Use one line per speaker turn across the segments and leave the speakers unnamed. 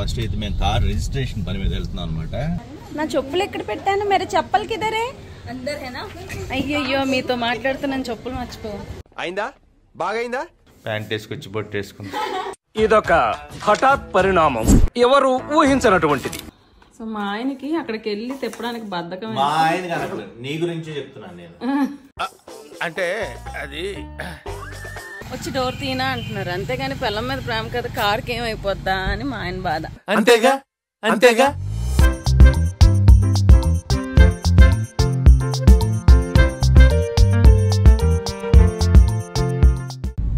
First అయితే మేము car registration పని మీద వెళ్తున్నాం అనమాట.
నా చెప్పులు ఎక్కడ పెట్టాను? మేరే చెప్పలు కిదరే? అయ్యయ్యో మీతో మాట్లాడుతున్నాను, చెప్పులు మర్చిపో.
అయిందా? బాగైందా?
ప్యాంట్ వేసుకొచ్చి బొట్టు వేసుకుంది.
ఇదొక హఠాత్ పరిణామం, ఎవరు ఊహించినటువంటిది.
సో మా ఆయనకి అక్కడికి వెళ్ళి తెప్పడానికి బద్ధకం.
మా ఆయన కనుక నీ గురించే చెప్తున్నాను నేను.
అంటే అది
వచ్చి డోర్ తీనా అంటున్నారు, అంతేగాని పిల్లం మీద ప్రేమ కదా కార్కి ఏమైపోద్దా అని మా ఆయన బాధ.
అంతేగా అంతేగా.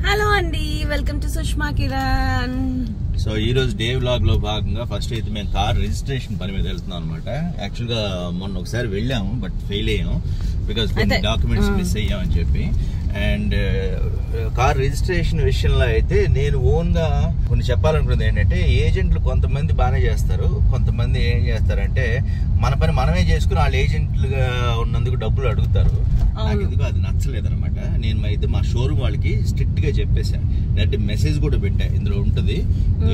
హలో అండి, welcome to Sushma Kiran.
So ఈ రోజు డే వ్లాగ్ లో భాగంగా ఫస్ట్ అయితే మేము కార్ రిజిస్ట్రేషన్ పని మీద వెళ్తున్నాం అనమాట. యాక్చువల్ గా మొన్న ఒకసారి వెళ్ళాము, బట్ ఫెయిల్ అయ్యాము బికాస్ కొన్ని డాక్యుమెంట్స్ మిస్ అయ్యామని చెప్పి. అండ్ కార్ రిజిస్ట్రేషన్ విషయంలో అయితే నేను ఓన్ గా కొన్ని చెప్పాలనుకున్నది ఏంటంటే, ఏజెంట్లు కొంతమంది బాగానే చేస్తారు, కొంతమంది ఏం చేస్తారంటే మన పని మనమే చేసుకుని వాళ్ళు ఏజెంట్లుగా ఉన్నందుకు డబ్బులు అడుగుతారు. నాకు ఎందుకు అది నచ్చలేదు అనమాట. నేను అయితే మా షోరూమ్ వాళ్ళకి స్ట్రిక్ట్ గా చెప్పేశాను, అంటే మెసేజ్ కూడా పెట్టా, ఇందులో ఉంటుంది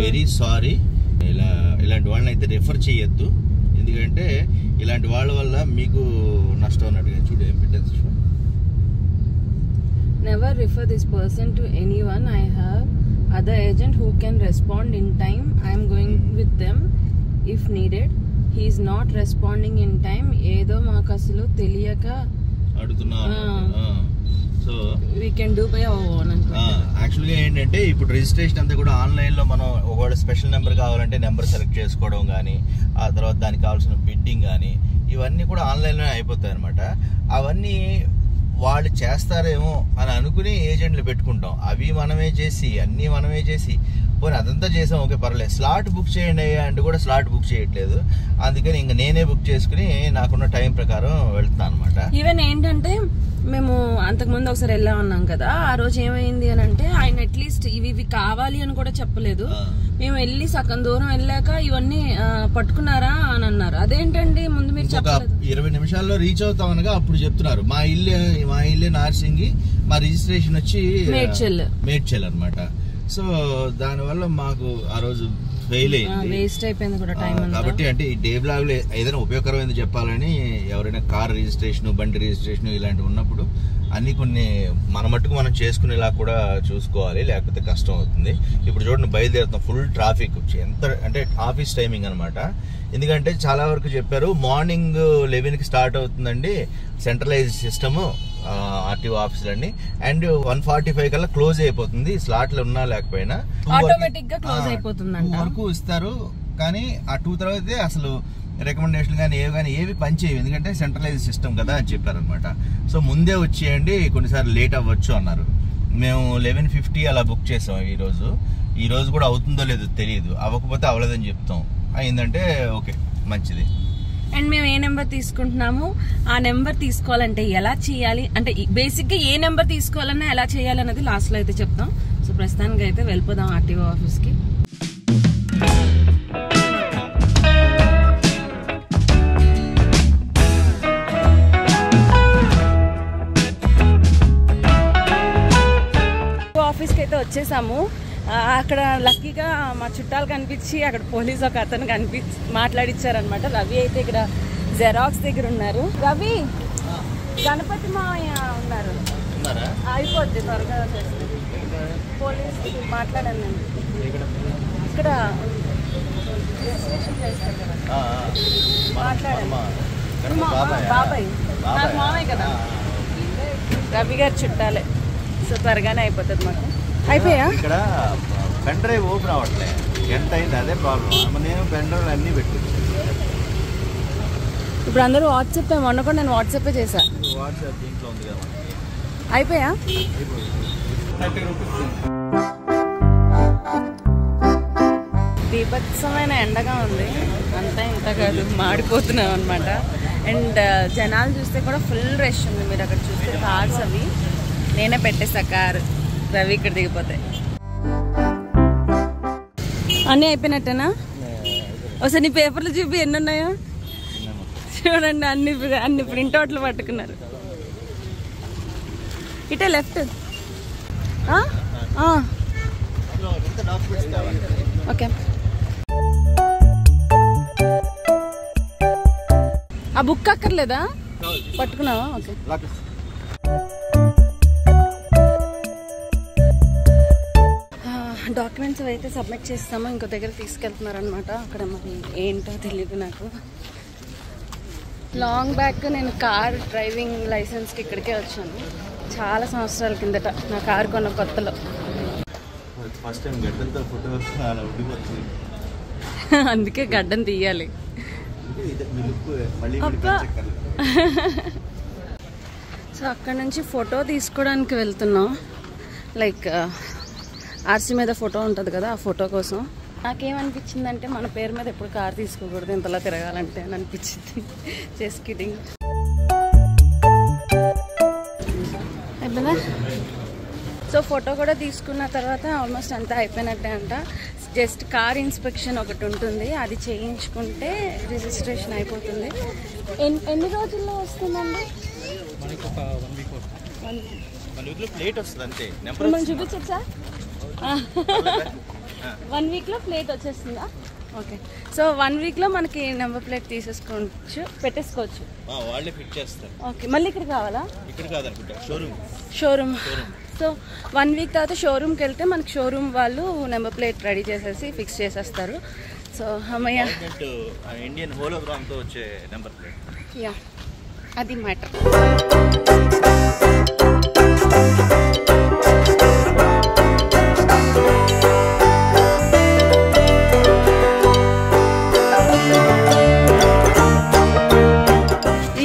వెరీ సారీ, ఇలాంటి వాళ్ళని అయితే రెఫర్ చేయొద్దు, ఎందుకంటే ఇలాంటి వాళ్ళ వల్ల మీకు నష్టం అన్నట్టుగా. చూడు ఏం పెట్టేది.
Never refer this person to anyone. I have other agent who can respond in time. I am going with them if needed. He is not responding in time. ఏదో మాకు అసలు తెలియక అడుగుతున్నారు. So we can do by our own.
యాక్చువల్గా ఏంటంటే ఇప్పుడు registration అంతా కూడా ఆన్లైన్ లో మనం ఒకవేళ స్పెషల్ నెంబర్ కావాలంటే నెంబర్ సెలెక్ట్ చేసుకోవడం కానీ, ఆ తర్వాత దానికి కావాల్సిన బిడ్డింగ్ కానీ, ఇవన్నీ కూడా ఆన్లైన్లోనే అయిపోతాయి అనమాట. అవన్నీ వాళ్ళు చేస్తారేమో అని అనుకుని ఏజెంట్లు పెట్టుకుంటాం. అవి మనమే చేసి అన్నీ మనమే చేసి పోనీ అదంతా చేసాం, ఓకే పర్లేదు, స్లాట్ బుక్ చేయండి అయ్యా అంటే కూడా స్లాట్ బుక్ చేయట్లేదు. అందుకని ఇంకా నేనే బుక్ చేసుకుని నాకున్న టైం ప్రకారం వెళ్తున్నాను అనమాట.
ఈవెన్ ఏంటంటే మేము అంతకుముందు ఒకసారి వెళ్ళా ఉన్నాం కదా, ఆ రోజు ఏమైంది అని అంటే ఆయన అట్లీస్ట్ ఇవి కావాలి అని కూడా చెప్పలేదు. మేము వెళ్ళి సగం దూరం వెళ్ళాక ఇవన్నీ పట్టుకున్నారా అని అన్నారు. అదేంటండి ముందు మీరు చెప్పలేదు?
20 నిమిషాల్లో రీచ్ అవుతామనగా అప్పుడు చెప్తున్నారు మా ఇల్లే నార్సింగి, మా రిజిస్ట్రేషన్ వచ్చి మేడ్చల్ అనమాట. సో దానివల్ల మాకు ఆ రోజు ఫెయిల్ అయింది,
వేస్ట్ అయిపోయింది కూడా టైం.
కాబట్టి అంటే ఈ డే బ్లాగ్ లో ఏదైనా ఉపయోగకరమైనది చెప్పాలని, ఎవరైనా కార్ రిజిస్ట్రేషన్, బండి రిజిస్ట్రేషన్ ఇలాంటివి ఉన్నప్పుడు అన్ని కొన్ని మన మట్టుకు మనం చేసుకునేలా కూడా చూసుకోవాలి, లేకపోతే కష్టం అవుతుంది. ఇప్పుడు చూడండి బయలుదేరుతాం, ఫుల్ ట్రాఫిక్, ఎంత అంటే ఆఫీస్ టైమింగ్ అనమాట. ఎందుకంటే చాలా వరకు చెప్పారు మార్నింగ్ 11కి స్టార్ట్ అవుతుందండి సెంట్రలైజ్ సిస్టమ్ ఆర్టీఓ ఆఫీసులన్నీ, అండ్ 1:45 కల్లా క్లోజ్ అయిపోతుంది, స్లాట్లు ఉన్నా లేకపోయినా
ఆటోమేటిక్ గా క్లోజ్ అయిపోతుంది
వరకు ఇస్తారు. కానీ ఆ 2 తర్వాతే అసలు రికమెండేషన్ కానీ ఏవి పనిచేయవు, ఎందుకంటే సెంట్రలైజ్ సిస్టమ్ కదా అని చెప్పారనమాట. సో ముందే వచ్చేయండి, కొన్నిసార్లు లేట్ అవ్వచ్చు అన్నారు. మేము 11:50 అలా బుక్ చేసాం. ఈ రోజు కూడా అవుతుందో లేదో తెలియదు, అవ్వకపోతే అవ్వలేదని చెప్తాం, అయిందంటే ఓకే మంచిది.
అండ్ మేము ఏ నెంబర్ తీసుకుంటున్నాము, ఆ నెంబర్ తీసుకోవాలంటే ఎలా చేయాలి, అంటే బేసిక్ గా ఏ నెంబర్ తీసుకోవాలన్నా ఎలా చేయాలి అన్నది లాస్ట్ లో అయితే చెప్తాం. సో ప్రస్తుతానికి అయితే వెళ్ళిపోదాం ఆర్టీఓ ఆఫీస్ కి. ఆఫీస్కి అయితే వచ్చేసాము. అక్కడ లక్కీగా మా చుట్టాలు కనిపించి అక్కడ పోలీస్ ఒక అతను మాట్లాడిచ్చారనమాట. రవి అయితే ఇక్కడ జెరాక్స్ దగ్గర ఉన్నారు. రవి, గణపతి మావయ్య ఉన్నారు, అయిపోద్ది త్వరగా పోలీస్ మాట్లాడాను నేను. ఇక్కడ మాట్లాడాను, బాబాయ్ నాకు మావయ్య కదా, రవి గారు చుట్టాలే. సో త్వరగానే అయిపోతుంది మాకు. అయిపోయా?
ఇక్కడ పెన్ డ్రైవ్ ఓపెన్ అవ్వట్లేదు, ఎంత అయింది అదే ప్రాబ్లం. నేను పెన్ డ్రైవ్ అన్ని పెట్టుకున్నాను.
ఇప్పుడు అందరూ వాట్సాప్, మొన్న కూడా నేను వాట్సాపే చేశా.
వాట్సాప్ దీంట్లో ఉంది కదా.
అయిపోయా? బీభత్సమైన ఎండగా ఉంది, అంతా ఇంత కాదు, మాడిపోతున్నాం అనమాట. అండ్ జనాలు చూస్తే కూడా ఫుల్ రష్ ఉంది. మీరు అక్కడ చూస్తే కార్స్ అవి నేనే పెట్టేసా కారు, రవి ఇక్కడ దిగిపోతాయి. అన్నీ అయిపోయినట్టేనా? ఒకసారి నీ పేపర్లు చూపి ఎన్ని ఉన్నాయో చూడండి. అన్ని ప్రింట్అవుట్లు పట్టుకున్నారు. ఇటే లెఫ్ట్. ఓకే. ఆ బుక్ అక్కర్లేదా? పట్టుకున్నావా? ఓకే. డాక్యుమెంట్స్ అయితే సబ్మిట్ చేస్తాము, ఇంకో దగ్గర తీసుకెళ్తున్నారనమాట. అక్కడ మరి ఏంటో తెలియదు నాకు. లాంగ్ బ్యాక్ నేను కార్ డ్రైవింగ్ లైసెన్స్కి ఇక్కడికే వచ్చాను చాలా సంవత్సరాల కిందట, నా కారు కొన్న కొత్తలో.
ఫస్ట్ టైం గడ్డంతో ఫోటో ఉండిపోతుంది,
అందుకే గడ్డం తీయాలి. సో అక్కడ నుంచి ఫోటో తీసుకోవడానికి వెళ్తున్నాం. లైక్ ఆర్సీ మీద ఫోటో ఉంటుంది కదా, ఆ ఫోటో కోసం. నాకేమనిపించిందంటే మన పేరు మీద ఎప్పుడు కార్ తీసుకోకూడదు ఇంతలా తిరగాలంటే అని అనిపించింది. Just kidding. అయిపోయిందా? సో ఫోటో కూడా తీసుకున్న తర్వాత ఆల్మోస్ట్ అంతా అయిపోయినట్టే అంట. జస్ట్ కార్ ఇన్స్పెక్షన్ ఒకటి ఉంటుంది, అది చేయించుకుంటే రిజిస్ట్రేషన్ అయిపోతుంది. ఎన్ని రోజుల్లో వస్తుందండి?
ప్లేట్ వస్తుంది అంతే.
మనం చూపించచ్చా? 1 వీక్లో ప్లేట్ వచ్చేస్తుందా? ఓకే. సో 1 వీక్లో మనకి నెంబర్ ప్లేట్ తీసేసుకోవచ్చు, పెట్టేసుకోవచ్చు.
వాళ్ళే ఫిట్ చేస్తారు.
ఓకే. మళ్ళీ ఇక్కడికి రావాలా?
ఇక్కడ కాదనుకుంటా,
షోరూమ్. సో 1 వీక్ తర్వాత షోరూమ్కి వెళ్తే మనకి షోరూమ్ వాళ్ళు నెంబర్ ప్లేట్ రెడీ చేసేసి ఫిక్స్ చేసేస్తారు. సో అమ్మయ్య,
ఇండియన్ హోలోగ్రామ్తో వచ్చే నెంబర్ ప్లేట్.
యా, అది మ్యాటర్.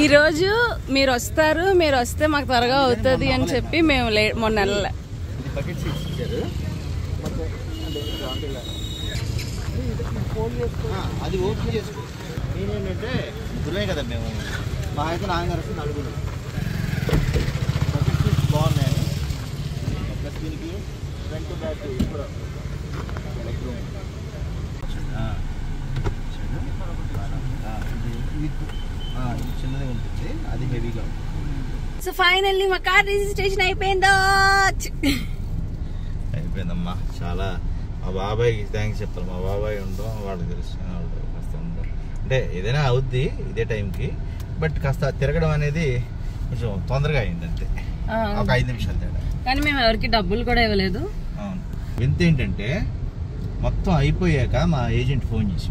ఈరోజు మీరు వస్తే మాకు త్వరగా అవుతుంది అని చెప్పి మేము మొన్న వెళ్ళలే.
అది ఓపెన్ చేసుకో. నేనేంటంటే గురువే కదా మేము, మా అయితే నాన్నగారు వస్తే నలుగురు బకెట్ సీట్స్ బాగున్నాయని. ప్లస్ దీనికి ఫ్రంట్ బ్యాక్ కూడా చిన్నది ఉంటుంది, అది హెవీగా ఉంటుంది.
సో ఫైనల్లీ మా కార్ రిజిస్ట్రేషన్
అయిపోయిందమ్మా. చాలా మా బాబాయ్కి థ్యాంక్స్ చెప్పాలి. మా బాబాయ్ ఉండడం వాళ్ళకి తెలుసు, వాళ్ళు కాస్త ఉండడం అంటే ఏదైనా అవుద్ది ఇదే టైంకి, బట్ కాస్త తిరగడం అనేది కొంచెం తొందరగా అయింది అంతే, ఒక 5 నిమిషాలు తేడా.
కానీ మేము ఎవరికి డబ్బులు కూడా ఇవ్వలేదు.
అవును. వింత ఏంటంటే మొత్తం అయిపోయాక మా ఏజెంట్ ఫోన్ చేసి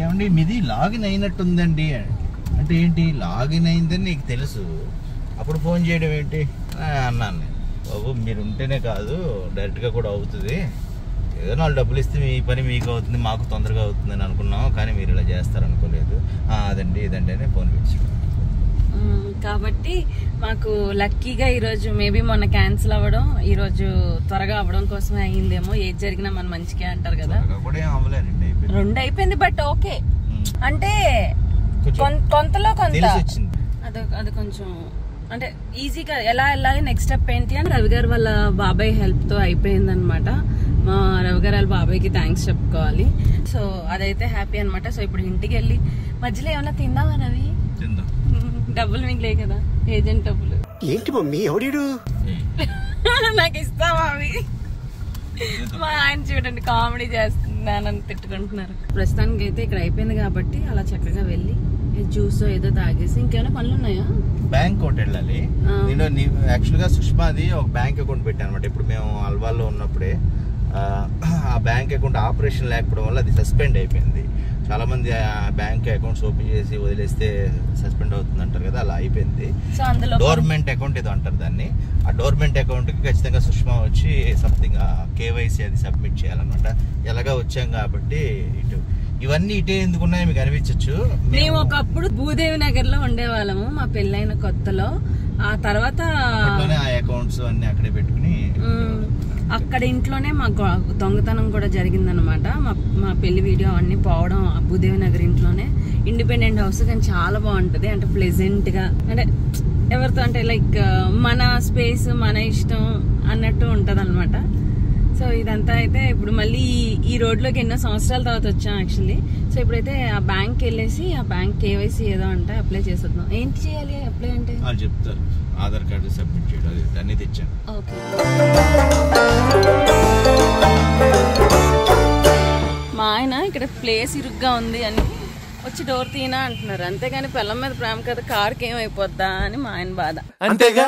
ఏమండి మీది లాగిన్ అయినట్టుందండి అంటే, ఏంటి లాగిన్ అయిందని నీకు తెలుసు, అప్పుడు ఫోన్ చేయడం ఏంటి అన్నాను నేను. బాబు మీరు ఉంటేనే కాదు డైరెక్ట్గా కూడా అవుతుంది, ఏదో 4 డబ్బులు ఇస్తే మీ పని మీకు అవుతుంది, మాకు తొందరగా అవుతుంది అని అనుకున్నాం, కానీ మీరు ఇలా చేస్తారనుకోలేదు. అదండి ఇదండి అనే ఫోన్ పెట్టాడు.
కాబట్టి మాకు లక్కీగా ఈరోజు మేబీ మొన్న క్యాన్సిల్ అవ్వడం ఈరోజు త్వరగా అవ్వడం కోసమే అయ్యిందేమో. ఏది జరిగినా మన మంచిగా అంటారు కదా. 2 అయిపోయింది, బట్ ఓకే అంటే కొంతలో కొంత అది కొంచెం అంటే ఈజీగా ఎలా వెళ్ళాలి, నెక్స్ట్ స్టెప్ ఏంటి అని రవి గారు వాళ్ళ బాబాయ్ హెల్ప్ తో అయిపోయింది అనమాట. మా రవి గారు వాళ్ళ బాబాయ్కి థ్యాంక్స్ చెప్పుకోవాలి. సో అదైతే హ్యాపీ అనమాట. సో ఇప్పుడు ఇంటికి వెళ్ళి మధ్యలో ఏమన్నా తిందామా రవి? డబ్బులు మిగిలే కదా, ఏజెంట్ డబ్బులు.
ఏంటి మమ్మీ ఎవడు
నాకు ఇస్తావా అవి? మా ఆయన చూడండి కామెడీ చేస్తున్నానని తిట్టుకుంటున్నారు. ప్రస్తుతానికి అయితే ఇక్కడ అయిపోయింది కాబట్టి అలా చక్కగా వెళ్ళి జ్యూస్ ఏదో తాగేసి ఇంకేమైనా పనులు ఉన్నాయా?
బ్యాంక్ ఒకటి వెళ్ళాలి. నేను యాక్చువల్ గా సుష్మాది ఒక బ్యాంక్ అకౌంట్ పెట్టాను అనమాట. ఇప్పుడు మేము అల్వాల్లో ఉన్నప్పుడే ఆ బ్యాంక్ అకౌంట్ ఆపరేషన్ లేకపోవడం వల్ల అది సస్పెండ్ అయిపోయింది. చాలా మంది ఆ బ్యాంక్ అకౌంట్స్ ఓపెన్ చేసి వదిలేస్తే సస్పెండ్ అవుతుంది అంటారు కదా, అలా అయిపోయింది. డోర్మెంట్ అకౌంట్ ఏదో అంటారు దాన్ని. ఆ డోర్మెంట్ అకౌంట్ కి ఖచ్చితంగా సుష్మా వచ్చి సంథింగ్ కేవైసీ అది సబ్మిట్ చేయాలన్నమాట. ఎలాగా వచ్చాం కాబట్టి ఇటు ఇవన్నీ ఇటే ఎందుకున్నాయో మీకు అనిపించచ్చు.
మేము ఒకప్పుడు భూదేవి నగర్ లో ఉండేవాళ్ళము మా పెళ్ళైన కొత్తలో. ఆ తర్వాత
ఆ అకౌంట్స్ అన్ని అక్కడే పెట్టుకుని
అక్కడ ఇంట్లోనే మాకు దొంగతనం కూడా జరిగిందనమాట. మా పెళ్లి వీడియో అన్ని పోవడం భూదేవి నగర్ ఇంట్లోనే. ఇండిపెండెంట్ హౌస్ కానీ చాలా బాగుంటది, అంటే ప్లెజెంట్ గా, అంటే ఎవరితో అంటే లైక్ మన స్పేస్ మన ఇష్టం అన్నట్టు ఉంటది అనమాట. సో ఇదంతా అయితే ఇప్పుడు మళ్ళీ ఈ రోడ్లోకి ఎన్నో సంవత్సరాల తర్వాత వచ్చాం యాక్చువల్లీ. సో ఇప్పుడైతే ఆ బ్యాంక్ వెళ్ళేసి ఆ బ్యాంక్ కేవైసీ ఏదో అంటే అప్లై చేసేద్దాం. ఏంటి చేయాలి అప్లై అంటే?
చెప్తారు, ఆధార్ కార్డు సబ్మిట్ చేయడం అన్ని తెచ్చాను.
ఓకే. మా ఆయన ఇక్కడ ప్లేస్ ఇరుగ్గా ఉంది అని వచ్చి డోర్ తీనా అంటున్నారు. అంతేగాని పిల్లం మీద ప్రేమ కదా కార్కి ఏమైపోద్దా అని మా ఆయన బాధ.
అంతేగా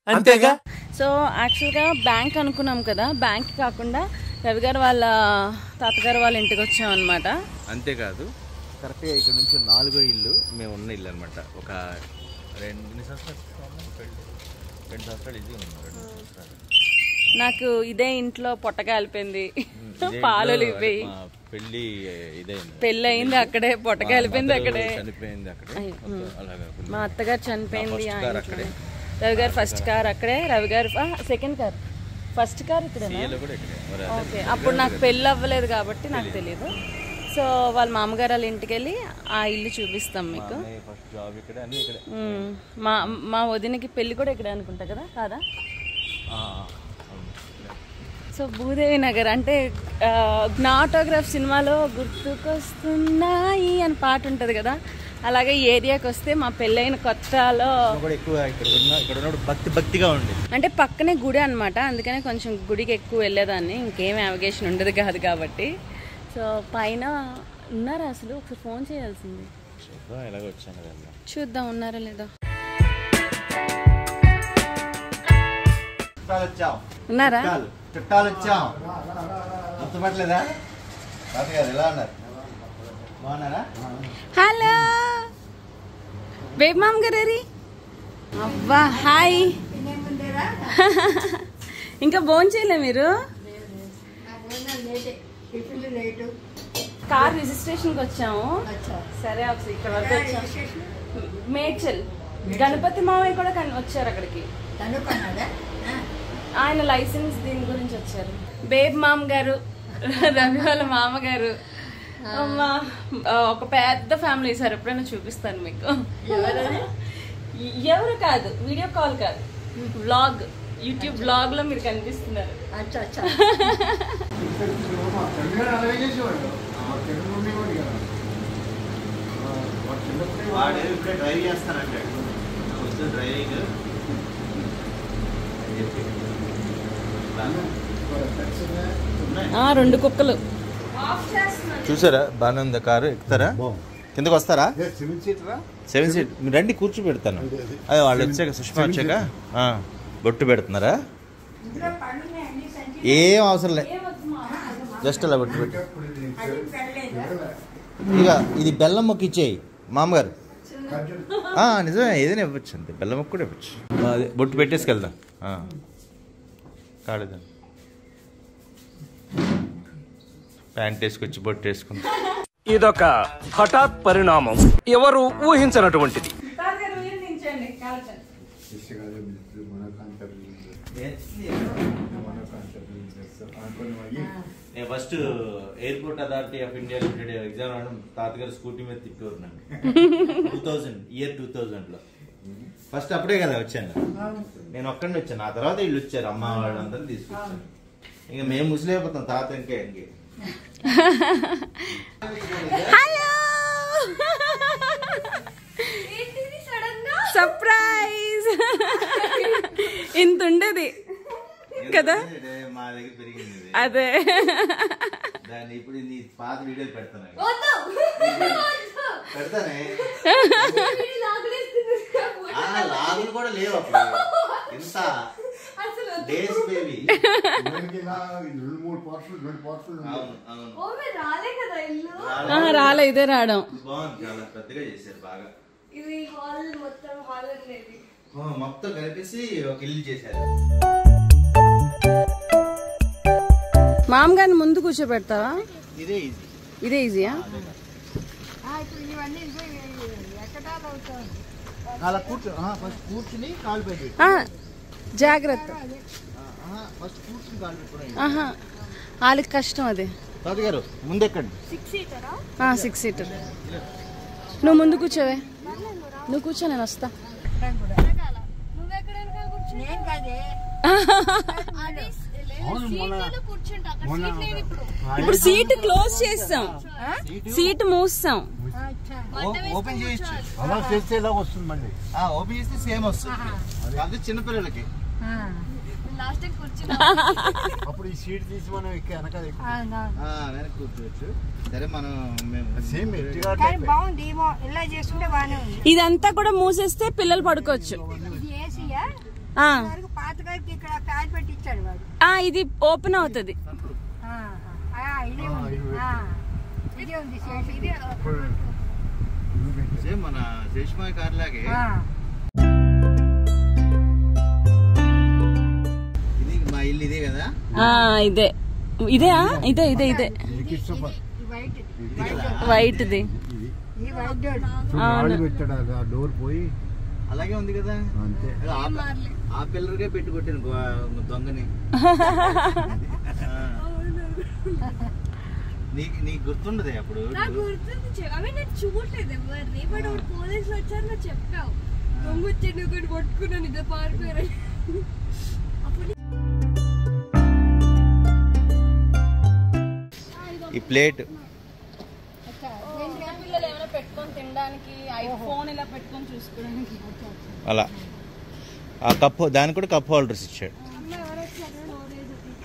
అంతేగా.
సో యాక్చువల్గా బ్యాంక్ అనుకున్నాం కదా, బ్యాంక్ కాకుండా రవి గారు వాళ్ళ తాతగారు వాళ్ళ ఇంటికి వచ్చాం అనమాట.
అంతేకాదు కరెక్ట్గా ఇక్కడ నుంచి 4వ ఇల్లు మేము ఉన్న ఇల్లు అనమాట. ఒక 2 సంవత్సరాలు ఈజీగా ఉన్నాం.
నాకు ఇదే ఇంట్లో పొట్ట కాలిపోయింది, పాలు ఇవ్వేయి, పెళ్ళి అయింది అక్కడే, పొట్ట కాలిపోయింది అక్కడే, మా అత్తగారు చనిపోయింది అక్కడే, రవి గారు ఫస్ట్ కార్ అక్కడే, రవి గారు సెకండ్ కార్, ఫస్ట్ కార్ ఇక్కడ. ఓకే, అప్పుడు నాకు పెళ్ళి అవ్వలేదు కాబట్టి నాకు తెలియదు. సో వాళ్ళ మామగారు వాళ్ళ ఇంటికి వెళ్ళి ఆ ఇల్లు చూపిస్తాం మీకు. మా వదినకి పెళ్ళి కూడా ఇక్కడే అనుకుంటా కదా, కాదా? సో భూదేవి నగర్ అంటే జ్ఞాటోగ్రాఫ్ సినిమాలో గుర్తుకొస్తున్నాయి అని పాట ఉంటుంది కదా, అలాగే ఈ ఏరియాకి వస్తే మా పెళ్ళైన కొత్తలో భక్తిగా ఉంది. అంటే పక్కనే గుడి అనమాట, అందుకనే కొంచెం గుడికి ఎక్కువ వెళ్ళేదాన్ని, ఇంకేం నావిగేషన్ ఉండదు కాదు కాబట్టి. సో పైన ఉన్నారా అసలు? ఒకసారి ఫోన్ చేయాల్సింది, చూద్దాం ఉన్నారా లేదా. ఉన్నారా?
చుట్టాలు వచ్చాం, గుర్తుపట్టలేదా? ఎలా ఉన్నారు? బాగున్నారా?
హలో బేబీ మామ్ గారి. అబ్బా హాయ్. ఇంకా భోజనం చేయలే మీరు? కార్ రిజిస్ట్రేషన్కి వచ్చాము. సరే ఒకసారి ఇక్కడ వరకు వచ్చాము. మేడ్చల్ గణపతి మామయ్య కూడా వచ్చారు అక్కడికి, ఆయన లైసెన్స్ దీని గురించి వచ్చారు. బేబ్ మామ్ గారు, రవి వాళ్ళ మామగారు, ఒక పెద్ద ఫ్యామిలీ సార్. ఎప్పుడైనా చూపిస్తాను మీకు. ఎవరు కాదు, వీడియో కాల్ కాదు, వ్లాగ్, యూట్యూబ్ వ్లాగ్ లో మీరు కనిపిస్తున్నారు.
డ్రైవ్ చేస్తానంటే డ్రైవింగ్
రెండు కుక్కలు
చూసారా? బాగానే ఉంది కారు, ఎక్కుతారా? కిందకు వస్తారా? 7 సీట్ మీరు రండి, కూర్చోబెడతాను. అదే వాళ్ళు వచ్చాక, సుష్మా వచ్చాక బొట్టు పెడుతున్నారా? ఏం అవసరం లేదు, జస్ట్ అలా బొట్టు పెట్టు. ఇక ఇది బెల్లం మొక్క ఇచ్చేయి మామగారు. నిజమే, ఏదైనా ఇవ్వచ్చు, అంతే, బెల్లం మొక్క కూడా ఇవ్వచ్చు. అదే బొట్టు పెట్టేసుకెళ్దాం. కాలేదా? ప్యాంట్ వేసుకొచ్చి బొట్టు వేసుకుందాం.
ఇదొక హఠాత్ పరిణామం, ఎవరు ఊహించినటువంటిది.
నేను first airport authority of India limited exam రావడం తాతగారు స్కూటీ మీద తిప్పేవారు. 2000 ఫస్ట్ అప్పుడే కదా వచ్చాను నేను, ఒక్కడిని వచ్చాను. ఆ తర్వాత వీళ్ళు వచ్చారు, అమ్మ వాళ్ళందరూ తీసుకొచ్చాను. ఇంకా మేము ముసలి అయిపోతాం, తాత ఇంకే.
Hello, surprise. ఇంత ఉండేది కదా
మా దగ్గర పెరిగింది.
అదే
దాన్ని ఇప్పుడు నీ పాత వీడియోలు పెడతానే. లాగులు కూడా లేవు అప్పుడు, ఎంత డేస్ బేబీ.
రాలే, ఇదే రావడం
బాగుంది, చాలా పెద్దగా చేశారు బాగా. మొత్తం కలిపేసి ఒక ఇల్లు చేశారు.
మామగారిని ముందు కూర్చోబెడతావా?
ఇదే
ఈజీయా?
అలా కూర్చుని కాలు పెట్టి
జాగ్రత్త. వాళ్ళకి కష్టం అది.
తాతగారు ముందెక్కండి.
6 సీటర్. నువ్వు ముందు కూర్చోవే, నువ్వు కూర్చో, నేను వస్తా. ఇప్పుడు సీట్ క్లోజ్ చేస్తాం, సీట్ మూస్తాం.
ఓపెన్ చేయొచ్చు, అలా చేస్తే ఎలా వస్తుంది? మళ్ళీ ఓపెన్ చేస్తే సేమ్ వస్తుంది. అది చిన్నపిల్లలకి.
అప్పుడు ఈ సీట్ తీసి మనం వెనకాల
వెనక్కి కూర్చోవచ్చు. సరే మనం
సేమ్
బాగుంది ఇలా చేసుకుంటే బాగానే ఉంది.
ఇదంతా కూడా మూసేస్తే పిల్లలు పడుకోవచ్చు.
ఇది ఏసీయా పాతగారికి ఇక్కడ ఫ్యాన్ పెట్టి ఇచ్చాడు వాడు.
ఇది ఓపెన్ అవుతుంది.
ఇదే ఉంది
సేమ్ మన శేషమాయ కార్ లాగే. ఇది మా ఇల్లు ఇదే కదా?
ఇదే ఇదే ఇదే ఇదే వైట్ది.
పెట్టాడు ఆ డోర్ పోయి
అలాగే ఉంది కదా.
అంతే
ఆ పిల్లర్కే పెట్టి కొట్టాను దొంగని. నీకు గుర్తుండదే అప్పుడు?
చూడలేదు ఎవరిని, బట్ పోలీసులు వచ్చారు నువ్వు చెప్పావు. దొంగ వచ్చి నువ్వు పట్టుకున్నాను ఇద్దరు పారిపోయారు.
ఈ ప్లేట్
పిల్లలు ఏమైనా పెట్టుకొని తినడానికి, ఐఫోన్ ఇలా పెట్టుకొని చూసుకోవడానికి.
అలా ఆ కప్ దానికి కూడా కప్ హోల్డర్స్ ఇచ్చాడు.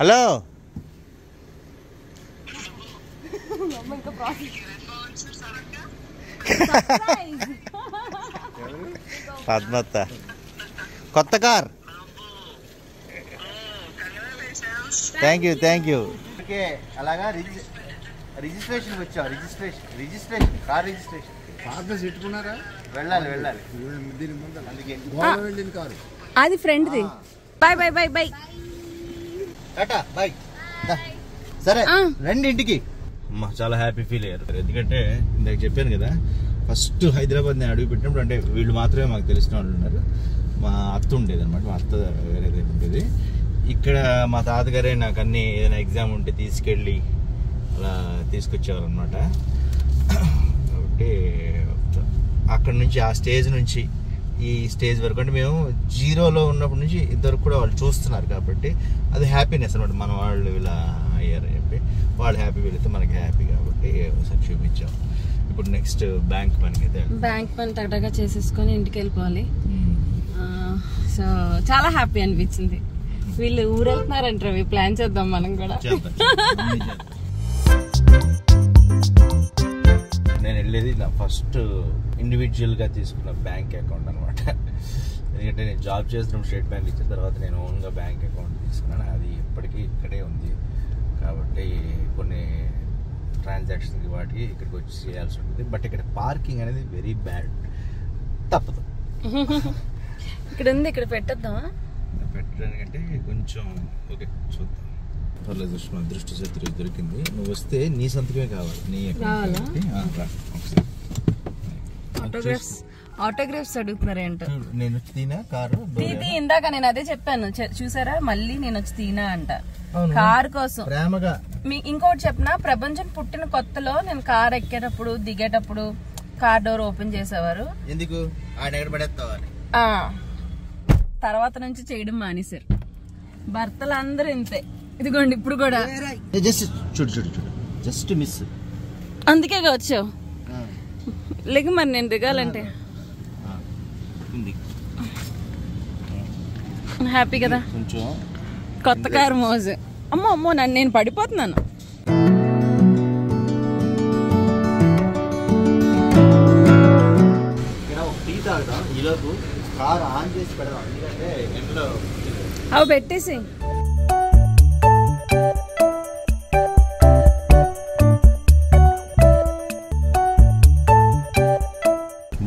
హలో పద్మత్త కొత్త కార్. Thank you. ఓకే అలాగా రిజిస్ట్రేషన్ వచ్చావు. రిజిస్ట్రేషన్ కార్ రిజిస్ట్రేషన్
పెట్టుకున్నారా?
వెళ్ళాలి
దీని ముందు
అందుకే
వెళ్ళింది కారు.
అది ఫ్రెండ్ది. Bye
Tata bye. సరే రండి ఇంటికి. అమ్మా చాలా హ్యాపీ ఫీల్ అయ్యారు. ఎందుకంటే ఇందాక చెప్పాను కదా, ఫస్ట్ హైదరాబాద్ నేను అడుగు పెట్టినప్పుడు అంటే వీళ్ళు మాత్రమే మాకు తెలిసిన వాళ్ళు ఉన్నారు. మా అత్త ఉండేది అనమాట. మా అత్త వేరే దగ్గర ఉండేది. ఇక్కడ మా తాతగారే నాకు అన్ని ఏదైనా ఎగ్జామ్ ఉంటే తీసుకెళ్ళి అలా తీసుకొచ్చేవారు అనమాట. కాబట్టి అక్కడ నుంచి ఆ స్టేజ్ నుంచి ఈ స్టేజ్ వరకు అంటే మేము జీరోలో ఉన్నప్పటి నుంచి ఇద్దరు కూడా వాళ్ళు చూస్తున్నారు కాబట్టి అది హ్యాపీనెస్ అనమాట. మన వాళ్ళు ఇలా అయ్యారని చెప్పి వాళ్ళు హ్యాపీ వెళితే మనకి హ్యాపీ కాబట్టి ఒకసారి చూపించాం. ఇప్పుడు నెక్స్ట్ బ్యాంక్ పని
తగ్గగా చేసేసుకొని ఇంటికి వెళ్ళిపోవాలి. సో చాలా హ్యాపీ అనిపించింది. వీళ్ళు ఊరెళ్తున్నారంటారు, ప్లాన్ చేద్దాం మనం కూడా.
నేను వెళ్ళేది నా ఫస్ట్ ఇండివిజువల్గా తీసుకున్న బ్యాంక్ అకౌంట్ అనమాట. ఎందుకంటే నేను జాబ్ చేస్తున్నప్పుడు స్టేట్ బ్యాంక్ ఇచ్చిన తర్వాత నేను ఓన్గా బ్యాంక్ అకౌంట్ తీసుకున్నాను. అది ఇప్పటికీ ఇక్కడే ఉంది కాబట్టి కొన్ని ట్రాన్సాక్షన్కి వాటికి ఇక్కడికి వచ్చి చేయాల్సి ఉంటుంది. బట్ ఇక్కడ పార్కింగ్ అనేది వెరీ బ్యాడ్, తప్పదు.
ఇక్కడ ఉంది, ఇక్కడ పెట్టద్దామా?
పెట్టడానికంటే కొంచెం ఓకే చూద్దాం. పర్లేదు, దృష్టి శత్రు దొరికింది. నువ్వు వస్తే నీ సంతకమే కావాలి. నీ
ఆటోగ్రాఫ్స్ అడుగుతున్నారేంట.
నేను వచ్చి తీనా కారు
ఇందాక నేను అదే చెప్పాను, చూసారా? మళ్ళీ నేను వచ్చి తీనా అంట కారు కోసం
ప్రేమగా.
ఇంకోటి చెప్పిన, ప్రపంచం పుట్టిన కొత్తలో నేను కార్ ఎక్కేటప్పుడు దిగేటప్పుడు కార్ డోర్ ఓపెన్ చేసేవారు.
ఎందుకు? ఆయన ఎక్కడ పడేస్తావని.
తర్వాత నుంచి చేయడం మానేశారు. భర్తలు అందరూ ఇంతే. ఇదిగోండి ఇప్పుడు కూడా
చూడు జస్ట్ మిస్.
అందుకే వచ్చావు. లేక మరి నేను దిగాలంటే హ్యాపీ కదా.
కొంచెం
కొత్త కారు మోజు. అమ్మో నేను పడిపోతున్నాను.
టీ తాగుతాం ఈలోపు కార్ ఆన్ చేసి పెడదాం. ఎందుకంటే ఇంట్లో
అవి పెట్టేసి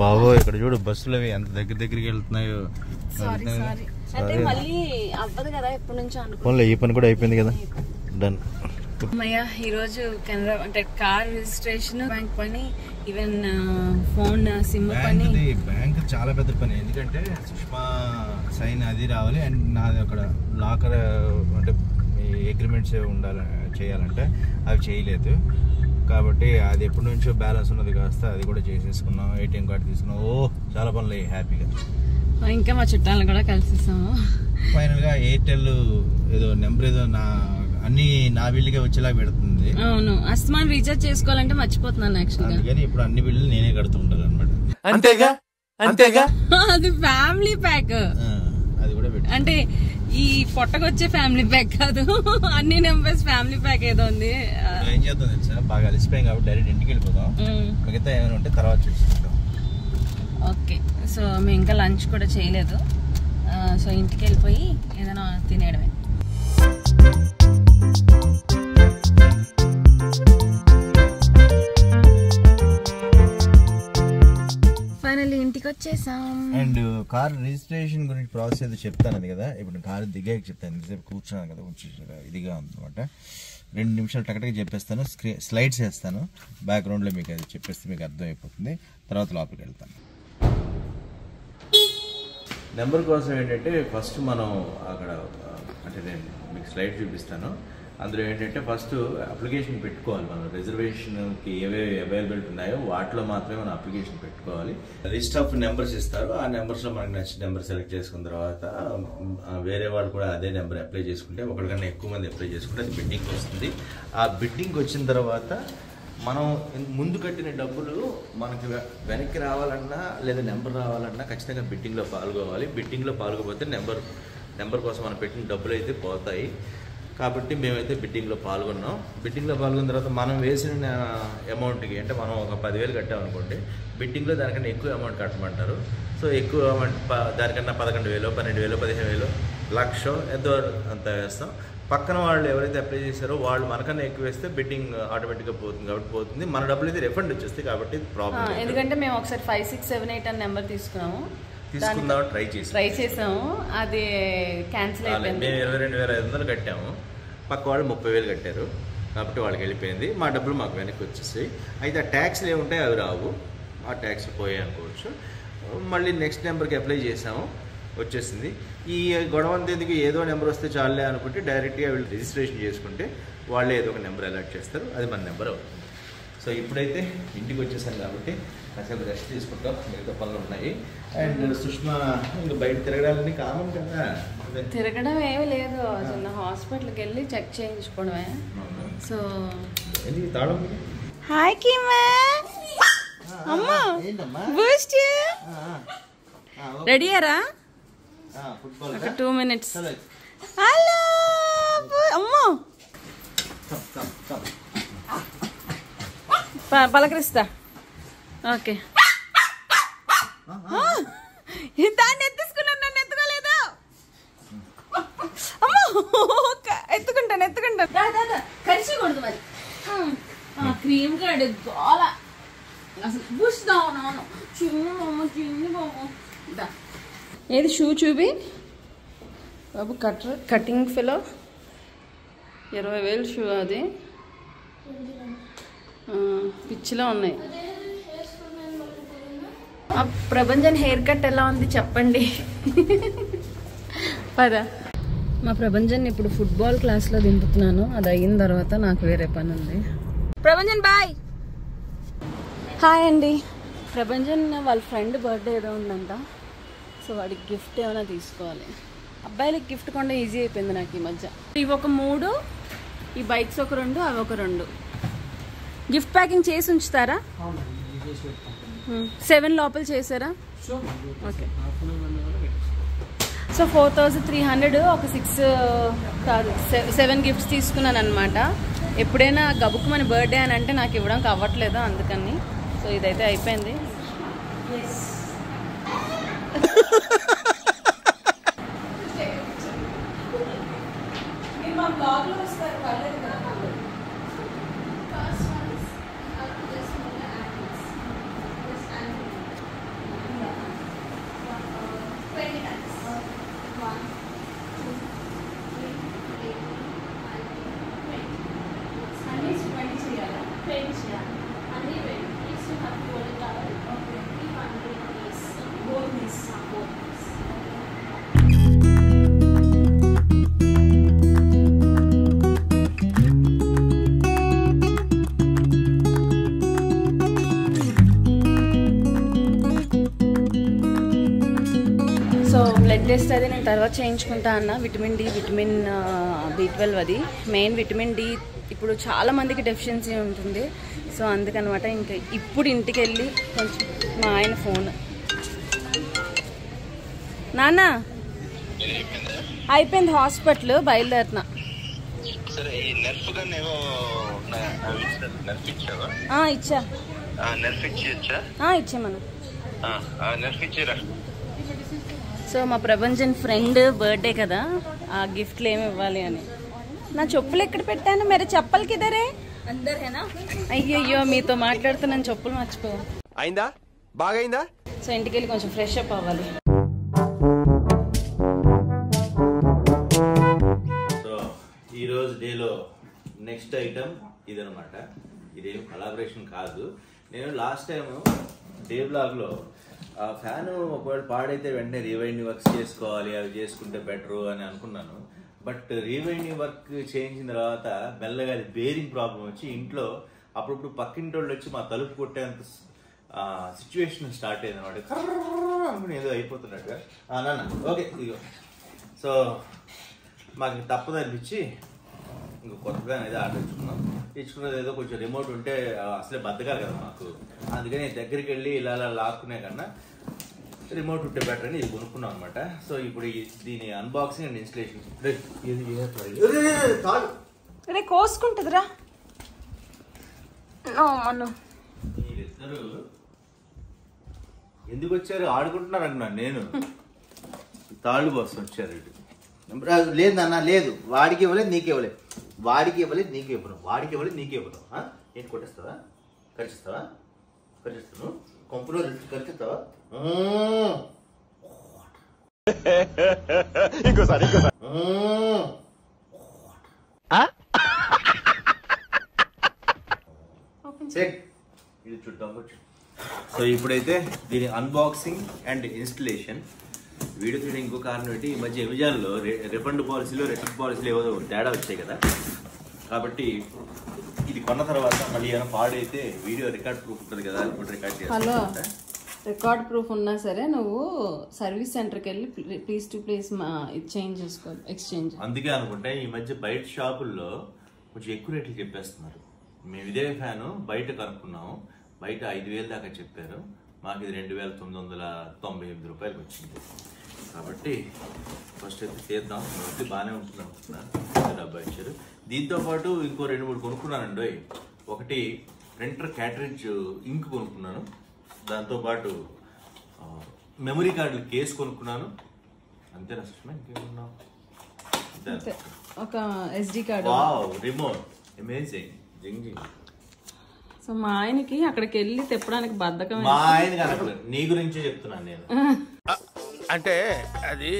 బాబో ఇక్కడ చూడు బస్సులు అవి ఎంత దగ్గరికి వెళ్తున్నాయో.
అంటే మళ్ళీ అవ్వదు కదా ఎప్పటి నుంచో
అనుకోలే. ఈ పని కూడా అయిపోయింది కదా, డన్.
అమ్మయ్య, ఈరోజు కెనరా అంటే కార్ రిజిస్ట్రేషన్, బ్యాంక్ పని, ఈవెన్ ఫోన్ సిమ్ పని.
బ్యాంక్ చాలా పెద్ద పని. ఎందుకంటే సుష్మా సైన్ అది రావాలి అండ్ నాది అక్కడ లాకర్ అంటే అగ్రిమెంట్స్ ఉండాలి చేయాలంటే అవి చేయలేదు కాబట్టి అది ఎప్పటి నుంచో బ్యాలెన్స్ ఉన్నది కాస్త అది కూడా చేసేసుకున్నాం. ఏటీఎం కార్డు తీసుకున్నాం. చాలా పనులు హ్యాపీగా.
ఇంకా మా చుట్టాలను కూడా కలిసిస్తాము.
ఫైనల్ గా ఎయిర్టెల్ ఏదో నెంబర్ ఏదో అన్ని నా బిల్లుగా వచ్చేలా పెడుతుంది.
అవును, అస్మాన్ రీఛార్జ్ చేసుకోవాలంటే మర్చిపోతున్నాను యాక్చువల్గా.
అందుకని ఇప్పుడు అన్ని బిల్లులు నేనే కడుతుంటాను అనమాట.
అంతేగా
అది ఫ్యామిలీ ప్యాక్.
అది కూడా
అంటే ఈ పొట్టకొచ్చే ఫ్యామిలీ ప్యాక్ కాదు, అన్ని నెంబర్స్ ఫ్యామిలీ ప్యాక్ ఏదో ఉంది.
ఏం చేద్దాం తెలుసా, బాగా అలసిపోయాం కాబట్టి డైరెక్ట్ ఇంటికి వెళ్ళిపోదాం, మిగతా ఏమైనా ఉంటే తర్వాత చూసుకుంటాం.
ఓకే, సో మేము ఇంకా లంచ్ కూడా చేయలేదు, సో ఇంటికి వెళ్ళిపోయి ఏదైనా తినేయడమే. ఫైనల్లీ ఇంటికి వచ్చేసాం.
అండ్ కార్ రిజిస్ట్రేషన్ గురించి ప్రాసెస్ ఏదో చెప్తాను కదా, ఇప్పుడు కారు దిగాక చెప్తాను. ఇంతసేపు కూర్చున్నాను కదా, కొంచెం ఇదిగా ఉందన్నమాట. 2 నిమిషాలు టకటగా చెప్పేస్తాను, స్లైడ్స్ వేస్తాను బ్యాక్గ్రౌండ్లో, మీకు అది చెప్పేస్తే మీకు అర్థమైపోతుంది. తర్వాత లోపలికి వెళ్తాను. నెంబర్ కోసం ఏంటంటే ఫస్ట్ మనం అక్కడ అంటే నేను మీకు స్లైడ్ చూపిస్తాను. అందులో ఏంటంటే ఫస్ట్ అప్లికేషన్ పెట్టుకోవాలి. మనం రిజర్వేషన్కి ఏవేవి అవైలబిలిటీ ఉన్నాయో వాటిలో మాత్రమే మనం అప్లికేషన్ పెట్టుకోవాలి. లిస్ట్ ఆఫ్ నెంబర్స్ ఇస్తారు, ఆ నెంబర్స్లో మనకి నచ్చిన నెంబర్ సెలెక్ట్ చేసుకున్న తర్వాత వేరే వాళ్ళు కూడా అదే నెంబర్ అప్లై చేసుకుంటే, ఒకరికన్నా ఎక్కువ మంది అప్లై చేసుకుంటే అది బిడ్డింగ్ వస్తుంది. ఆ బిడ్డింగ్ వచ్చిన తర్వాత మనం ముందు కట్టిన డబ్బులు మనకి వెనక్కి రావాలన్నా లేదా నెంబర్ రావాలన్నా ఖచ్చితంగా బిడ్డింగ్లో పాల్గొవాలి. బిడ్డింగ్లో పాల్గొపోతే నెంబర్ కోసం మనం పెట్టిన డబ్బులు అయితే పోతాయి. కాబట్టి మేమైతే బిడ్డింగ్లో పాల్గొన్నాం. బిడ్డింగ్లో పాల్గొన్న తర్వాత మనం వేసిన అమౌంట్కి, అంటే మనం ఒక 10,000 కట్టామనుకోండి, బిడ్డింగ్లో దానికన్నా ఎక్కువ అమౌంట్ కట్టమంటారు. సో ఎక్కువ అమౌంట్ దానికన్నా 11,000, 12,000, 15,000, 1,00,000 ఎంతో అంత వేస్తాం. పక్కన వాళ్ళు ఎవరైతే అప్లై చేశారో వాళ్ళు మనకన్నా ఎక్కువ వేస్తే బిడ్డింగ్ ఆటోమేటిక్గా పోతుంది. కాబట్టి పోతుంది, మన డబ్బులు అయితే రిఫండ్ వచ్చేస్తాయి. కాబట్టి ప్రాబ్లం, ఎందుకంటే
మేము ఒకసారి 5, 6, 7, 8 అని నెంబర్ తీసుకుందాం,
ట్రై
చేసాము, అది క్యాన్సిల్ అయిపోయింది.
మేము 22,500 కట్టాము, పక్క వాళ్ళు 30,000 కట్టారు. కాబట్టి వాళ్ళకి వెళ్ళిపోయింది, మా డబ్బులు మాకు వెనక్కి వచ్చేసాయి. అయితే ఆ ట్యాక్స్లు ఏముంటాయి అవి రావు, ఆ ట్యాక్స్ పోయాయి అనుకోవచ్చు. మళ్ళీ నెక్స్ట్ నెంబర్కి అప్లై చేసాము, వచ్చేసింది. ఈ గొడవ అంతేందుకు, ఏదో నెంబర్ వస్తే చాలే అనుకుంటే డైరెక్ట్గా వీళ్ళు రిజిస్ట్రేషన్ చేసుకుంటే వాళ్ళే ఏదో ఒక నెంబర్ అలాట్ చేస్తారు, అది మన నెంబర్ అవుతుంది. సో ఇప్పుడైతే ఇంటికి వచ్చేసాను కాబట్టి కాసేపు రెస్ట్ తీసుకుంటాం, మిగతా పనులు ఉన్నాయి. అండ్ సుష్మా ఇంకా బయట తిరగడాలని కామన్ కదా,
తిరగడం ఏమీ లేదు, చిన్న హాస్పిటల్కి వెళ్ళి చెక్ చేయించుకోవడమే. సో
తాళం
హాయ్ కిమ్మా, అమ్మా బూస్ట్ రెడీయారా? ఒక 2 minutes. హలో అమ్మో, పలకరిస్తా. ఓకే, దాన్ని ఎత్తుకున్నాను, నన్ను ఎత్తుకోలేదు. అమ్మో ఎత్తుకుంటాను, కలిసికూడదు మరి. క్రీమ్ కార్డు గోల అసలు బూస్తాను. ఏది షూ చూపి బాబు, కటింగ్ ఫిలో 20,000 షూ, అది పిచ్చిలో ఉన్నాయి. ప్రభంజన్ హెయిర్ కట్ ఎలా ఉంది చెప్పండి. పదా, మా ప్రభంజన్ ఇప్పుడు ఫుట్బాల్ క్లాస్లో దింపుతున్నాను, అది అయిన తర్వాత నాకు వేరే పని ఉంది. ప్రభంజన్ బాయ్. హాయ్ అండి. ప్రభంజన్ వాళ్ళ ఫ్రెండ్ బర్త్డే ఏదో ఉందంట, సో వాడికి గిఫ్ట్ ఏమైనా తీసుకోవాలి. అబ్బాయిలకి గిఫ్ట్ కొండ ఈజీ అయిపోయింది నాకు ఈ మధ్య. ఇవి ఒక 3, ఈ బైక్స్ ఒక 2, అవి ఒక 2. గిఫ్ట్ ప్యాకింగ్ చేసి ఉంచుతారా? 7 లోపల చేశారా? ఓకే. సో 4,300, ఒక 6 కాదు 7 గిఫ్ట్స్ తీసుకున్నాను అనమాట. ఎప్పుడైనా గబుక్కు మన బర్త్డే అని అంటే నాకు ఇవ్వడానికి అవ్వట్లేదు, అందుకని. సో ఇదైతే అయిపోయింది. మా బ్లాగ్లో వస్తారు, పర్లేదు కదా. బ్లడ్ టెస్ట్ అది నేను తర్వాత చేయించుకుంటా అన్న. విటమిన్ డి, విటమిన్ B12 అది మెయిన్. విటమిన్ డి ఇప్పుడు చాలా మందికి డెఫిషియన్సీ ఉంటుంది, సో అందుకనమాట. ఇంకా ఇప్పుడు ఇంటికి వెళ్ళి కొంచెం మా ఆయన ఫోన్, నాన్న అయిపోయింది హాస్పిటల్, బయలుదేరుతున్నా.
సరే ఈ నర్ఫ్ గన్ ఏవో నర్ఫ్ ఇచ్చావా?
ఇచ్చా.
నర్ఫ్ ఇచ్చా?
ఇచ్చామన్నా.
నర్ఫ్ ఇచ్చారా?
సో మా ప్రభంజన్ ఫ్రెండ్ బర్త్డే కదా, ఆ గిఫ్ట్లు ఏమి ఇవ్వాలి అని. నా చెప్పులు ఎక్కడ పెట్టాను? మరి చెప్పలు కిదరే అందరేనా? అయ్యయ్యో మీతో మాట్లాడుతున్నాను, చెప్పులు మర్చిపో.
అయిందా? బాగైందా?
సో ఇంటికి వెళ్ళి కొంచెం ఫ్రెష్ అప్ అవ్వాలి.
సో ఈరోజు డేలో నెక్స్ట్ ఐటమ్ ఇదనమాట. ఇదేం కొలాబరేషన్ కాదు. నేను లాస్ట్ టైం డే బ్లాగ్లో ఆ ఫ్యాను ఒకవేళ పాడైతే వెంటనే రీవైండింగ్ వర్క్స్ చేసుకోవాలి, అవి చేసుకుంటే బెటరు అని అనుకున్నాను. బట్ రీవైండింగ్ వర్క్ చేయించిన తర్వాత మెల్లగా అది బేరింగ్ ప్రాబ్లం వచ్చి ఇంట్లో అప్పుడప్పుడు పక్కింటి వాళ్ళు వచ్చి మా తలుపు కొట్టేంత సిచ్యువేషన్ స్టార్ట్ అయింది అనమాట. అనుకుని ఏదో అయిపోతున్నట్టుగా. నాన్న ఓకే ఇదిగో. సో మాకు తప్పదు అనిపించి ఇంకో కొత్తగా అనేది ఆర్డర్ ఇచ్చుకున్నది ఏదో కొంచెం రిమోట్ ఉంటే అసలే బద్దకాలి కదా మాకు. అందుకని దగ్గరికి వెళ్ళి ఇలా లాక్కునే కన్నా రిమోట్ ఉంటే బెటర్ అని ఇది కొనుక్కున్నాం అనమాట. సో ఇప్పుడు దీని అన్బాక్సింగ్ అండ్ ఇన్స్టలేషన్
కోసుకుంటుందిరా.
మీరిద్దరు ఎందుకు వచ్చారు? ఆడుకుంటున్నారు అంటున్నాను నేను. తాళ్ళు కోసం వచ్చారు. లేదు నాన్న లేదు, వాడికి ఇవ్వలేదు నీకు ఇవ్వలేదు, వాడికి ఇవ్వలేదు నీకు ఇవ్వను, వాడికి ఇవ్వలేదు నీకు ఇవ్వను. ఏంటి కొట్టేస్తావా? ఖర్చిస్తావా? ఖర్చిస్తాను కొంపలో ఖర్చిస్తావా?
ఇంకోసారి
ఇది చూద్దాం. సో ఇప్పుడైతే దీని అన్బాక్సింగ్ అండ్ ఇన్స్టలేషన్ వీడియో తీయడం ఇంకో కారణం ఏంటి, ఈ మధ్య అమెజాన్లో రిఫండ్ పాలసీలో రిటర్న్ పాలసీలో ఏదో తేడా వచ్చాయి కదా. కాబట్టి ఇది కొన్న తర్వాత మళ్ళీ ఏమైనా పాడైతే వీడియో రికార్డ్ ప్రూఫ్ ఉంటుంది కదా, ఇప్పుడు రికార్డ్ చేస్తా.
రికార్డ్ ప్రూఫ్ ఉన్నా సరే నువ్వు సర్వీస్ సెంటర్కి వెళ్ళి ప్లీజ్ టు ప్లీజ్ చేంజ్ చేసుకోవాలి, ఎక్స్చేంజ్.
అందుకే అనుకుంటే ఈ మధ్య బయట షాపుల్లో కొంచెం ఎక్కువ రేట్లు చెప్పేస్తున్నారు. మేము ఇదే ఫ్యాను బయట కనుక్కున్నాము, బయట 5,000 దాకా చెప్పారు, మాకు ఇది 2,998 రూపాయలకి వచ్చింది. కాబట్టి ఫస్ట్ అయితే తీద్దాం, వచ్చి బాగానే ఉంటుంది అనుకుంటున్నాను. డబ్బా ఇచ్చారు. దీంతో పాటు ఇంకో 2-3 కొనుక్కున్నానండి. ఒకటి ప్రింటర్ క్యాటరేజ్ ఇంక్ కొనుక్కున్నాను, దాంతోపాటు మెమరీ కార్డులు కేసు కొనుక్కున్నాను. అంతేనా సుష్మా? ఇంకేమున్నావు?
ఒక SD కార్డు,
రిమోట్, అమేజింగ్ జింగ్ జింగ్.
సో మా ఆయనకి అక్కడికి వెళ్ళి తెప్పడానికి బద్ధకం.
మా ఆయన కనపడలేదు, నీ గురించే చెప్తున్నాను నేను.
అంటే అది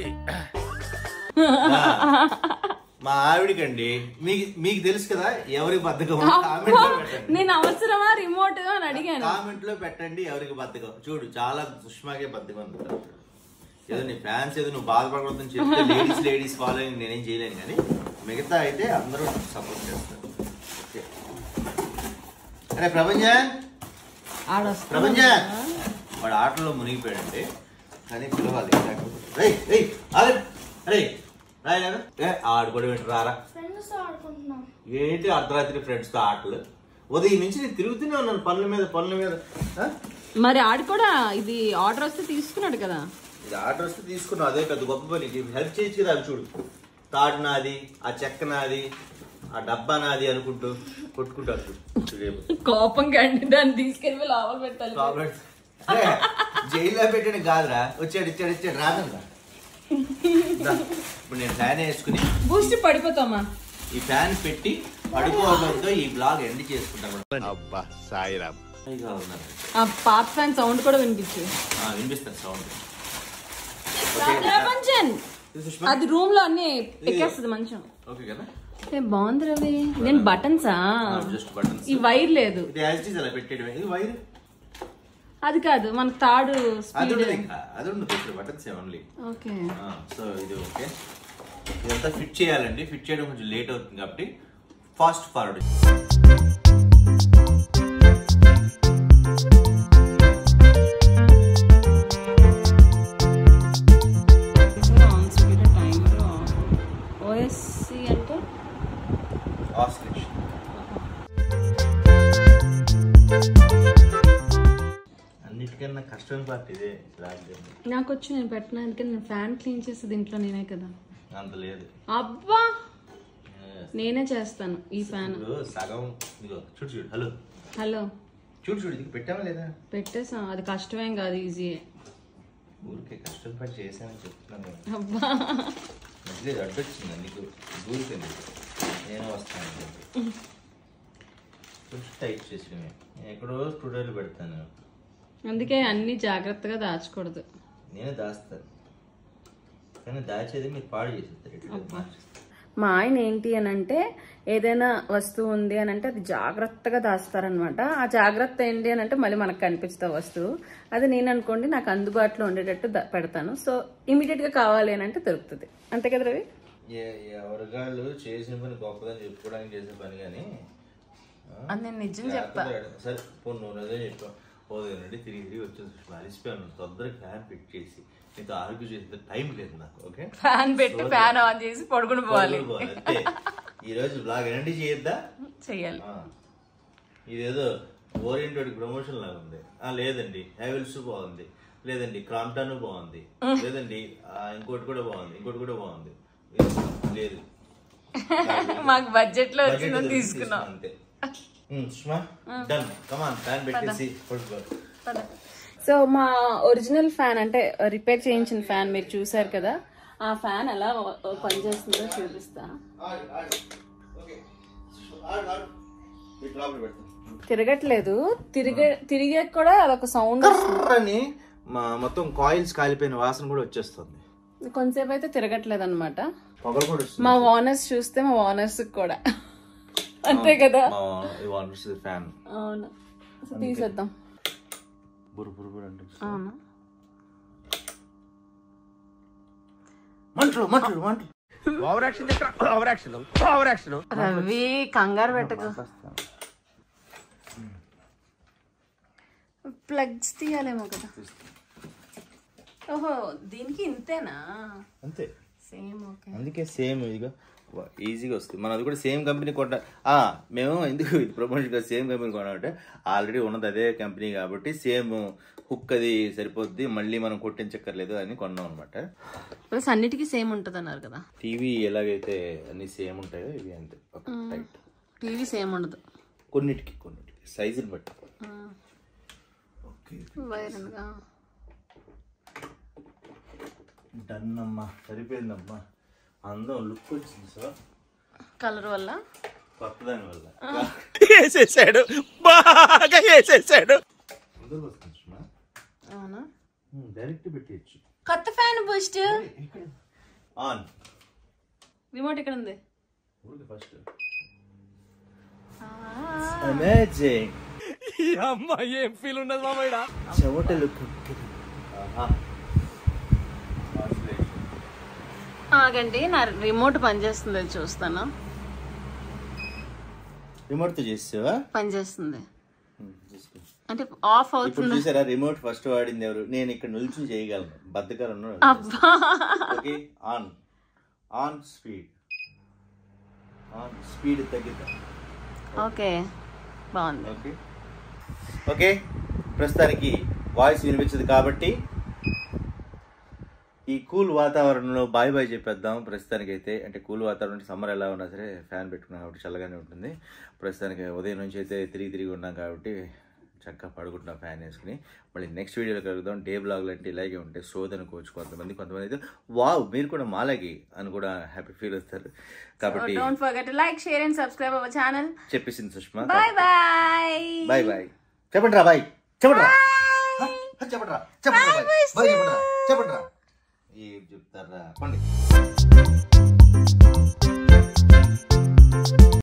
మా ఆవిడికండి, మీకు తెలుసు కదా ఎవరికి బద్ధకం.
నేను అవసరమా రిమోట్ అని అడిగాను.
కామెంట్ లో పెట్టండి ఎవరికి బద్ధకం. చూడు చాలా సుష్మాకే బద్ధకం అనుకుంటారు. ఏదో నీ ఫ్యాన్స్ ఏదో నువ్వు బాధపడకూడదని చెప్తే లేడీస్ ఫాలోయింగ్ నేనేం చేయలేను, కానీ మిగతా అయితే అందరూ సపోర్ట్ చేస్తారు. అరే ప్రభంజన్, వాడు ఆటలో మునిగిపోయాడంటే కానీ పిలవాలి. ఆడుకోవడం ఏంటి? రారా ఏంటి అర్ధరాత్రి ఫ్రెండ్స్ తో ఆటలు? ఉదయం నుంచి నేను తిరుగుతూనే ఉన్నాను పనుల మీద.
మరి ఆడు కూడా ఇది ఆర్డర్ వస్తే తీసుకున్నాడు కదా.
ఇది ఆర్డర్ వస్తే తీసుకున్నావు, అదే పెద్ద గొప్ప పని. హెల్ప్ చేయొచ్చు కదా. అది చూడు, తాడు నాది, ఆ చెక్క నాది, ఆ డబ్బా నాది అనుకుంటూ కొట్టుకుంటారు.
కోపం కండి దాన్ని తీసుకెళ్ళి లోపల పెట్టాలి.
జైల్లో పెట్టాడు కాదురా, వచ్చాడు రాదన్నా. ఇప్పుడు నేను ఫ్యాన్ వేసుకుని
బూస్ట్ పడిపోతామా,
ఈ ఫ్యాన్ పెట్టి పడిపోవడంతో ఈ బ్లాగ్ ఎండ్ చేసుకుంటాను.
అబ్బా సాయిరామ్.
ఆ పాత ఫ్యాన్ సౌండ్ కూడా
వినిపిస్తాను సౌండ్.
అది రూమ్ లో అన్ని ఎక్కేస్తుంది మంచం.
ఓకే కదా,
బాగుంది రవి. నేను బటన్సా,
జస్ట్ బటన్స్.
ఈ వైర్ లేదు,
ఇది యాజ్ ఇట్ ఈజ్ అలా పెట్టేయడమే. ఇది వైర్
అది కాదు, మనకు తాడు
అది ఉండదు, బటన్స్ ఓన్లీ.
ఓకే.
సో ఇది ఓకే. ఇదంతా ఫిట్ చేయాలండి. ఫిట్ చేయడం కొంచెం లేట్ అవుతుంది కాబట్టి ఫాస్ట్ ఫార్వర్డ్.
ఓఎస్సి అంటే
ఆస్లేషన్. అన్నిటికన్నా కష్టమైన పార్ట్ ఇదే.
నాకు వచ్చి నేను పెట్టినా, ఎందుకంటే నేను ఫ్యాన్ క్లీన్ చేసేది ఇంట్లో నేనే కదా.
అంత లేదు.
అబ్బా నేనే చేస్తాను ఈ ఫ్యాన్.
సగం ఇదిగో చూడు చూడు. హలో
హలో
చూడు చూడు, ఇది పెట్టావా లేదా?
పెట్టేసా. అది కష్టమేం కాదు, ఈజీయే.
ఊరికే కష్టపడి చేశానని చెప్తున్నాను.
అబ్బా
మధ్యలో అడ్డొచ్చిందా నీకు? ఊరికండి నేను వస్తాను. టైప్ చేసి ఎక్కడో స్టూడియోలో పెడతాను.
అందుకే అన్ని జాగ్రత్తగా దాచకూడదు.
నేనే దాస్తాను, కానీ దాచేది మీరు పాడు చేసేస్తారు.
మా ఆయన ఏంటి అని అంటే ఏదైనా వస్తువు ఉంది అని అంటే అది జాగ్రత్తగా దాస్తారనమాట. ఆ జాగ్రత్త ఏంటి అని అంటే మళ్ళీ మనకు కనిపిస్తుంది వస్తువు. అది నేను అనుకోండి నాకు అందుబాటులో ఉండేటట్టు పెడతాను. సో ఇమీడియట్ గా కావాలి అని అంటే దొరుకుతుంది. అంతే కదా రవి?
ఎవరిగాళ్ళు చేసిన పని గొప్పదని చెప్పుకోవడానికి చేసే పని, కానీ
అది నేను నిజం చెప్తా.
సరే పోను, నువ్వు అదే చెప్పావు. పోదేనండి తిరిగి తిరిగి వచ్చేసి అలిసిపోయాను. తొందరగా ఫ్యాన్ ఫిట్ చేసి నీతో ఆరోగ్యం చేసే టైం లేదు నాకు. ఓకే,
ఫ్యాన్ పెట్టి ఫ్యాన్ ఆన్ చేసి పడుకుని పోవాలి.
అంతే. ఈ రోజు బ్లాగ్ ఎనండి చేయొద్దా? చెయ్యాలి. ఇదేదో ఓరియంటెడ్ ప్రమోషన్ లాగా ఉంది. లేదండి హ్యావెల్స్ బాగుంది, లేదండి క్రాంప్టన్ బాగుంది, లేదండి ఇంకోటి కూడా బాగుంది, ఇంకోటి కూడా బాగుంది. లేదు
మాకు బడ్జెట్ లో వచ్చిందని తీసుకున్నాం
అంతే. డన్, కమాన్ ఫ్యాన్ పెట్టేసి పడుకో.
సో మా ఒరిజినల్ ఫ్యాన్ అంటే రిపేర్ చేయించిన ఫ్యాన్ మీరు చూసారు కదా, ఆ ఫ్యాన్ ఎలా పనిచేస్తుందో చూపిస్తా. తిరగట్లేదు, తిరిగే కూడా అదొక సౌండ్
అని మొత్తం కాయిల్స్ కాలిపోయిన వాసన కూడా వచ్చేస్తుంది.
కొంతసేపు అయితే తిరగట్లేదు అనమాట.
కూడా
మా ఓనర్స్ చూస్తే మా ఓనర్స్ కూడా అంతే కదా.
ఫ్యాన్
అవును, తీసేద్దాం. అవును, రవి కంగారు పెట్టకు. ప్లగ్స్ తీయాలేమో కదా. ఓహో దీనికి ఇంతేనా?
అంతే,
సేమ్. ఓకే,
అందుకే సేమ్ ఇదిగో ఈజీగా వస్తుంది. మనం అది కూడా సేమ్ కంపెనీ కొంటా. మేము ఎందుకు ఇది ప్రమోషన్ సేమ్ కంపెనీ కొనాలంటే ఆల్రెడీ ఉన్నది అదే కంపెనీ కాబట్టి సేమ్ హుక్ అది సరిపోద్ది, మళ్ళీ మనం కొట్టించక్కర్లేదు అని కొన్నాం అనమాట.
ప్లస్ అన్నిటికీ సేమ్ ఉంటుంది అన్నారు కదా.
టీవీ ఎలాగైతే అన్ని సేమ్ ఉంటాయో ఇవి అంతే.
టీవీ సేమ్ ఉండదు,
కొన్నిటికి సైజుని బట్టి. డన్ అమ్మా, సరిపోయిందమ్మా. అందం లుక్ వచ్చింది సార్,
కలర్ వల్ల,
కొత్తదాని వల్ల. వేసేసాడు, బాగా వేసేసాడు.
అవునా,
డైరెక్ట్ పెట్టేయచ్చు.
కొత్త ఫ్యాన్ బూస్ట్
ఆన్.
రిమోట్ ఎక్కడ ఉంది?
First amazing. ఈ అమ్మాయి ఏం ఫీల్ ఉన్నది మామయ్య. చెమట లుక్.
ఆగండి, నా రిమోట్ పనిచేస్తుంది, చూస్తాను.
రిమోట్ తో చేసావా?
పనిచేస్తుంది అంటే ఆఫ్ అవుతుంది.
చూసారా రిమోట్ ఫస్ట్ వాడింది ఎవరు? నేను ఇక్కడ నిల్చుని చేయగలను, బద్దకాలం. Okay, on on speed, on speed తగ్గిద్దాం.
ఓకే, బాగుంది.
ఓకే ఓకే, ప్రస్తుతానికి వాయిస్ వినిపించదు కాబట్టి ఈ కూల్ వాతావరణంలో బాయ్ బాయ్ చెప్పేద్దాం. ప్రస్తుతానికి అయితే అంటే కూల్ వాతావరణం, సమ్మర్ ఎలా ఉన్నా సరే ఫ్యాన్ పెట్టుకున్నాం కాబట్టి చల్లగానే ఉంటుంది. ప్రస్తుతానికి ఉదయం నుంచి అయితే తిరిగి ఉన్నాం కాబట్టి చక్కగా పడుకుంటున్నాం ఫ్యాన్ వేసుకుని. మళ్ళీ నెక్స్ట్ వీడియోలో కలుగుతాం. డే బ్లాగ్లు అంటే ఇలాగే ఉంటాయి, సోది అనుకోవచ్చు కొంతమంది అయితే వావ్ మీరు కూడా మాలాగి అని కూడా హ్యాపీ ఫీల్ అవుతారు. కాబట్టి
don't forget to like, share and subscribe our channel.
చెప్పేసింది Sushma.
Bye bye.
Bye bye చెప్పండి రా. బాయ్ చెప్పండి రా. చెప్పండి రా. చెప్పండి రా. బాయ్ చెప్పండి రా. చెప్పండి రా. ఏం చెప్తారా పండి.